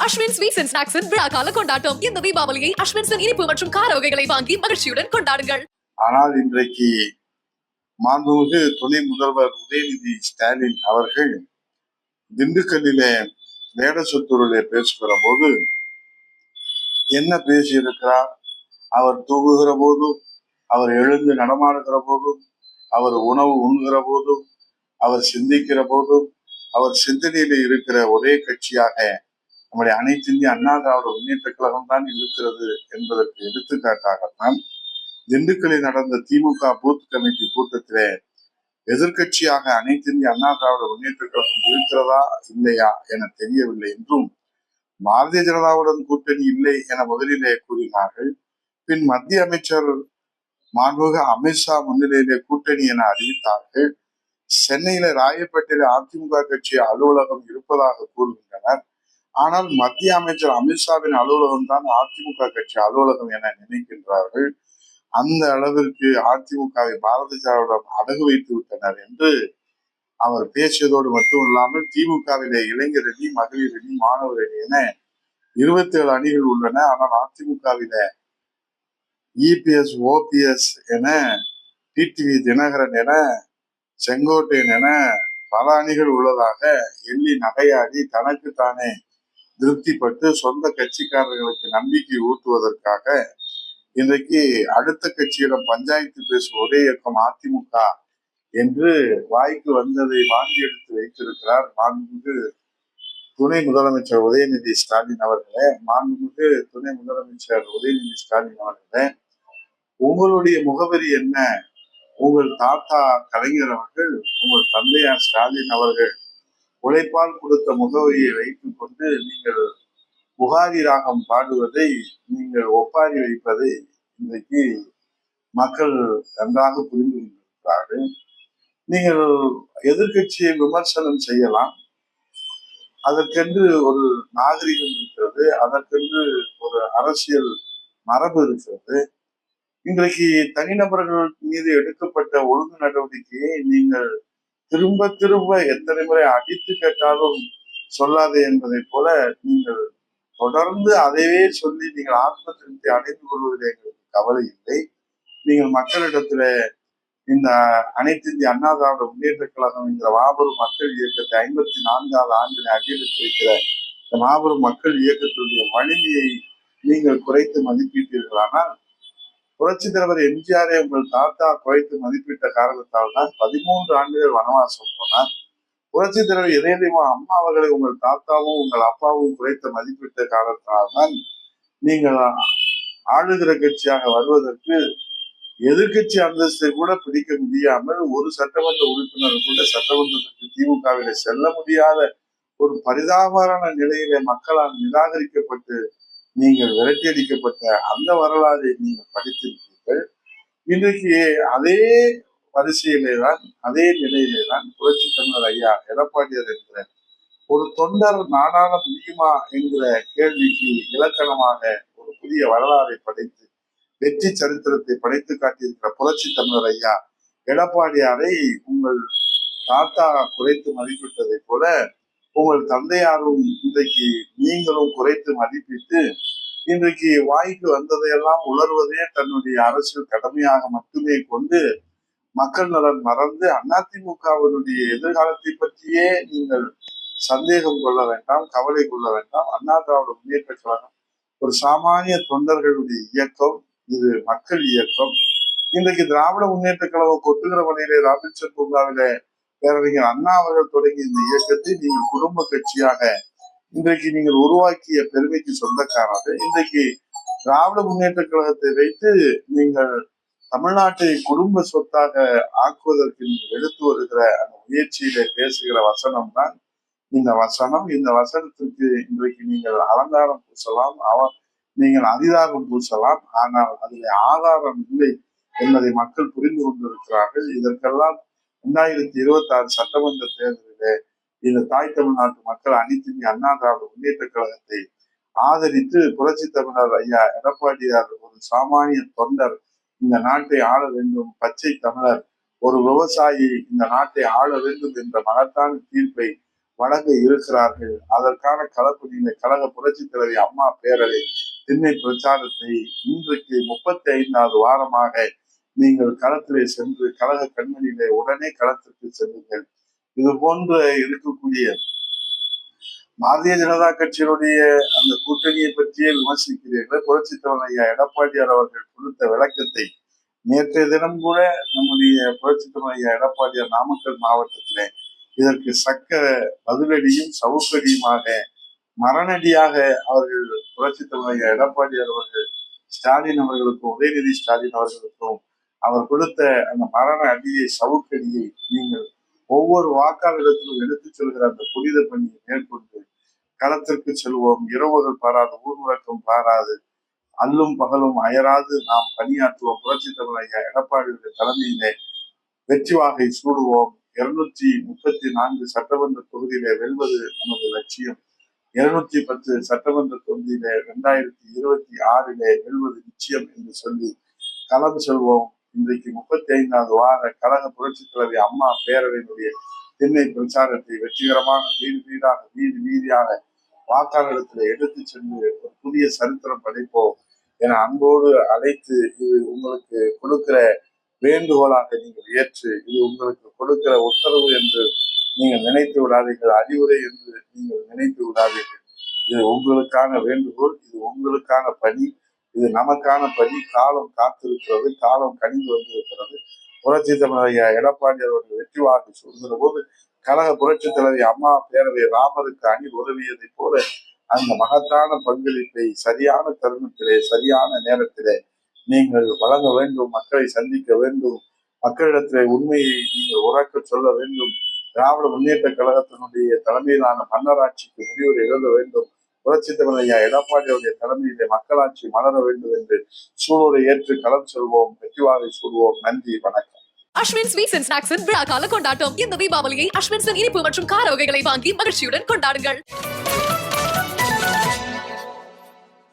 Ashwin sweets and ஸ்நாக்ஸின் விழா கால கொண்டாட்டம். இந்த தீபாவளியை அஸ்வின்ஸின் இனிப்பு மற்றும் கார வகைகளை வாங்கி மகிழ்ச்சியுடன் கொண்டாடுங்கள். ஆனால் இன்றைக்கு மாண்புமிகு துணை முதல்வர் உதயநிதி ஸ்டாலின் அவர்கள் திண்டுக்கல்லிலே வேடசொத்தூரிலே பேசுகிற போது என்ன பேசியிருக்கிறார்? அவர் தூங்குகிற போதும், அவர் எழுந்து நடமாடுகிற போதும், அவர் உணவு உண்கிற போதும், அவர் சிந்திக்கிற போதும், அவர் சிந்தனையில இருக்கிற ஒரே கட்சியாக நம்முடைய அனைத்து இந்திய அண்ணா திராவிட முன்னேற்ற கழகம் தான் இருக்கிறது என்பதற்கு எடுத்துக்காட்டாகத்தான் திண்டுக்கல்லில் நடந்த திமுக பூத் கமிட்டி கூட்டத்திலே எதிர்கட்சியாக அனைத்து இந்திய அண்ணா திராவிட முன்னேற்ற கழகம் இருக்கிறதா இல்லையா என தெரியவில்லை என்றும், பாரதிய ஜனதாவுடன் கூட்டணி இல்லை என முதலிலே கூறினார்கள். பின் மத்திய அமைச்சர் மாண்புமிகு அமித்ஷா முன்னிலையிலே கூட்டணி என அறிவித்தார்கள். சென்னையில ராயப்பேட்டையில அதிமுக கட்சி அலுவலகம் இருப்பதாக கூறுகின்றனர். ஆனால் மத்திய அமைச்சர் அமித்ஷாவின் அலுவலகம் தான் அதிமுக கட்சி அலுவலகம் என நினைக்கின்றார்கள். அந்த அளவிற்கு அதிமுகவை பாரதிய ஜனதா அடகு வைத்து விட்டனர் என்று அவர் பேசியதோடு மட்டுமில்லாமல் திமுகவிலே இளைஞர் அணி, மகளிர் அணி, மாணவர் அணி என 27 அணிகள் உள்ளன. ஆனால் அதிமுகவில இபிஎஸ், ஓபிஎஸ் என, டிடிவி தினகரன் என, செங்கோட்டையன் என பல அணிகள் உள்ளதாக எள்ளி நகையாடி தனக்குத்தானே திருப்திப்பட்டு சொந்த கட்சிக்காரர்களுக்கு நம்பிக்கை ஊட்டுவதற்காக இன்றைக்கு அடுத்த கட்சியிடம் பஞ்சாயத்து பேசும் ஒரே இயக்கம் அதிமுக என்று வாய்க்கு வந்ததை வாங்கி எடுத்து வைத்திருக்கிறார் மாண்புமிகு துணை முதலமைச்சர் உதயநிதி ஸ்டாலின் அவர்களே. மாண்புமிகு துணை முதலமைச்சர் உதயநிதி ஸ்டாலின் அவர்களே, உங்களுடைய முகவரி என்ன? உங்கள் தாத்தா கலைஞர் அவர்கள், உங்கள் தந்தையார் ஸ்டாலின் அவர்கள் உழைப்பால் கொடுத்த முகவரியை வைத்துக் கொண்டு நீங்கள் புகாரி ராகம் பாடுவதை, நீங்கள் ஒப்பாரி வைப்பதை இன்றைக்கு மக்கள் நன்றாக புரிந்து கொண்டிருக்கிறார்கள். நீங்கள் எதிர்கட்சியை விமர்சனம் செய்யலாம், அதற்கென்று ஒரு நாகரிகம் இருக்கிறது, அதற்கென்று ஒரு அரசியல் மரபு இருக்கிறது. இன்றைக்கு தனிநபர்கள் மீது எடுக்கப்பட்ட ஒழுங்கு நடவடிக்கையை நீங்கள் திரும்ப திரும்ப எத்தனை முறை அடித்து கேட்டாலும் சொல்லாதே என்பதை போல நீங்கள் தொடர்ந்து அதையே சொல்லி நீங்கள் ஆத்ம திருப்தி அடைந்து கொள்வதில் எங்களுக்கு கவலை இல்லை. நீங்கள் மக்களிடத்துல இந்த அனைத்து இந்திய அண்ணா திராவிட முன்னேற்ற கழகம் என்கிற மாபெரும் மக்கள் இயக்கத்தை 54வது ஆண்டில் அடியெடுத்து வைக்கிற இந்த மாபெரும் மக்கள் இயக்கத்துடைய வலிமையை நீங்கள் குறைத்து மதிப்பீட்டீர்களானால், புரட்சி தலைவர் எம்ஜிஆரை உங்கள் தாத்தா குறைத்து மதிப்பிட்ட காரணத்தால் தான் 13 ஆண்டுகள் வனவாசம் போனார். புரட்சி தலைவர் இதயதெய்வ அம்மா அவர்களை உங்கள் தாத்தாவும் உங்கள் அப்பாவும் குறைத்த மதிப்பிட்ட காரணத்தால் தான் நீங்கள் ஆளுகிற கட்சியாக வருவதற்கு எதிர்கட்சி அந்தஸ்தை கூட பிடிக்க முடியாமல் ஒரு சட்டமன்ற உறுப்பினர் கூட சட்டமன்றத்திற்கு திமுகவில செல்ல முடியாத ஒரு பரிதாபமான நிலையிலே மக்களால் நிராகரிக்கப்பட்டு நீங்கள் விரட்டியடிக்கப்பட்ட அந்த வரலாறை நீங்கள் படித்திருக்கிறீர்கள். இன்றைக்கு அதே வரிசையிலே தான், அதே நிலையிலே தான் புரட்சி தமிழர் ஐயா எடப்பாடியார் என்கிற ஒரு தொண்டர் நாடாள முடியுமா என்கிற கேள்விக்கு இலக்கணமாக ஒரு புதிய வரலாறை படைத்து வெற்றி சரித்திரத்தை படைத்து காட்டியிருக்கிற புரட்சி தமிழர் ஐயா எடப்பாடியாரை உங்கள் தாத்தா குறைத்து மதிப்பிட்டதை போல உங்கள் தந்தையாரும் இன்றைக்கு நீங்களும் குறைத்து மதிப்பிட்டு இன்றைக்கு வாய்க்கு வந்ததையெல்லாம் உணர்வதே தன்னுடைய அரசியல் கடமையாக மட்டுமே கொண்டு மக்கள் நலன் மறந்து அதிமுகவினுடைய எதிர்காலத்தை பற்றியே நீங்கள் சந்தேகம் கொள்ள வேண்டாம், கவலை கொள்ள வேண்டாம். அண்ணா திராவிட முன்னேற்ற கழகம் ஒரு சாமானிய தொண்டர்களுடைய இயக்கம், இது மக்கள் இயக்கம். இன்றைக்கு திராவிட முன்னேற்ற கழகம் கொட்டுகிற வழியிலே ராபின்சன் பூங்காவிலே பேரறிஞர் அண்ணா அவர்கள் தொடங்கிய இந்த இயக்கத்தை நீங்கள் குடும்ப கட்சியாக இன்றைக்கு நீங்கள் உருவாக்கிய பெருமைக்கு சொந்தக்காரர்கள். இன்றைக்கு திராவிட முன்னேற்ற கழகத்தை வைத்து நீங்கள் தமிழ்நாட்டை குடும்ப சொத்தாக ஆக்குவதற்கு நீங்கள் எடுத்து வருகிற அந்த முயற்சியிலே பேசுகிற வசனம் தான் இந்த வசனம். இந்த வசனத்திற்கு இன்றைக்கு நீங்கள் அலங்காரம் பூசலாம், நீங்கள் அதிகாரம் பூசலாம், ஆனால் அதில் ஆதாரம் இல்லை என்பதை மக்கள் புரிந்து கொண்டிருக்கிறார்கள். இதற்கெல்லாம் 2026 சட்டமன்ற தேர்தலிலே இந்த தாய் தமிழ்நாட்டு மக்கள் அனைத்து இந்திய அண்ணா திராவிட முன்னேற்ற கழகத்தை ஆதரித்து புரட்சி தமிழர் ஐயா எடப்பாடியார் ஒரு சாமானிய தொண்டர் இந்த நாட்டை ஆள வேண்டும், பச்சை தமிழர் ஒரு விவசாயி இந்த நாட்டை ஆள வேண்டும் என்ற மகத்தான தீர்ப்பை வழங்க இருக்கிறார்கள். அதற்கான களப்பணியில கழக புரட்சித் தலைவி அம்மா பேரவை திண்ணை பிரச்சாரத்தை இன்றைக்கு 35வது வாரமாக நீங்கள் களத்திலே சென்று கழக கண்மணியிலே உடனே களத்திற்கு செல்லுங்கள். இது போன்ற இருக்கக்கூடிய பாரதிய ஜனதா கட்சியினுடைய அந்த கூட்டணியை பற்றியே விமர்சிக்கிறீர்கள். புரட்சித் தலைவர் ஐயா எடப்பாடியார் அவர்கள் கொடுத்த விளக்கத்தை நேற்றைய தினம் கூட நம்முடைய புரட்சித் தலைவர் ஐயா எடப்பாடியார் நாமக்கல் மாவட்டத்திலே இதற்கு சக்க பதிலடியும் சவுக்கடியுமாக மரணடியாக அவர்கள் புரட்சித் தலைவர் ஐயா எடப்பாடியார் அவர்கள் ஸ்டாலின் அவர்களுக்கும் உதயநிதி ஸ்டாலின் அவர்களுக்கும் அவர் கொடுத்த அந்த மரண அடியை சவுக்கடியை நீங்கள் ஒவ்வொரு வாக்காளரிடத்திலும் எடுத்துச் செல்கிற அந்த புனித பணியை மேற்கொண்டு களத்திற்கு செல்வோம். இரவுகள் பாராது, ஊர்முழக்கம் பாராது, அல்லும் பகலும் அயராது நாம் பணியாற்றுவோம். புரட்சித் தலைவர் ஐயா எடப்பாடியுடைய தலைமையிலே வெற்றி வாகை சூடுவோம். 234 சட்டமன்ற தொகுதியிலே வெல்வது நமது லட்சியம். 210 சட்டமன்ற தொகுதியிலே 2026 வெல்வது நிச்சயம் என்று சொல்லி களம் செல்வோம். இன்றைக்கு 35வது வார கழக புரட்சித் தலைவி அம்மா பேரவையினுடைய திண்ணை பிரச்சாரத்தை வெற்றிகரமாக வீதி வீதியாக வாக்காளரிடத்தில் எடுத்து சென்று ஒரு புதிய சரித்திரம் படைப்போம் என அன்போடு அழைத்து, இது உங்களுக்கு கொடுக்கிற வேண்டுகோளாக நீங்கள் ஏற்று, இது உங்களுக்கு கொடுக்கிற உத்தரவு என்று நீங்கள் நினைத்து விடாதீர்கள், அறிவுரை என்று நீங்கள் நினைத்து விடாதீர்கள். இது உங்களுக்கான வேண்டுகோள், இது உங்களுக்கான பணி, இது நமக்கான பணி. காலம் காத்திருக்கிறது, காலம் கனிந்து வந்திருக்கிறது. புரட்சித் தலைவர் ஐயா எடப்பாடி அவர்கள் வெற்றி வாக்கு சொல்கிற போது கழக புரட்சித் தலைவி அம்மா பேரவை ராமருக்கு அணில் உதவியதை போல அந்த மகத்தான பங்களிப்பை சரியான தருணத்திலே சரியான நேரத்திலே நீங்கள் வழங்க வேண்டும். மக்களை சந்திக்க வேண்டும். மக்களிடத்திலே உண்மையை நீங்கள் உறக்க சொல்ல வேண்டும். திராவிட முன்னேற்ற கழகத்தினுடைய தலைமையிலான மன்னராட்சிக்கு முடிவுரை எழுத வேண்டும். புரட்சித் தலைவர் ஐயா எடப்பாடியுடைய தலைமையிலே மக்களாட்சி மலர வேண்டும் என்று சூழலை ஏற்று களம் செல்வோம். வெற்றிவாகை சூடுவோம். நன்றி, வணக்கம். அஸ்வின் ஸ்வீட்ஸ் அண்ட் ஸ்நாக்ஸின் விழா கால கொண்டாட்டம். இந்த தீபாவளியை அஸ்வின்ஸின் இனிப்பு மற்றும் கார வகைகளை வாங்கி மகிழ்ச்சியுடன் கொண்டாடுங்கள்.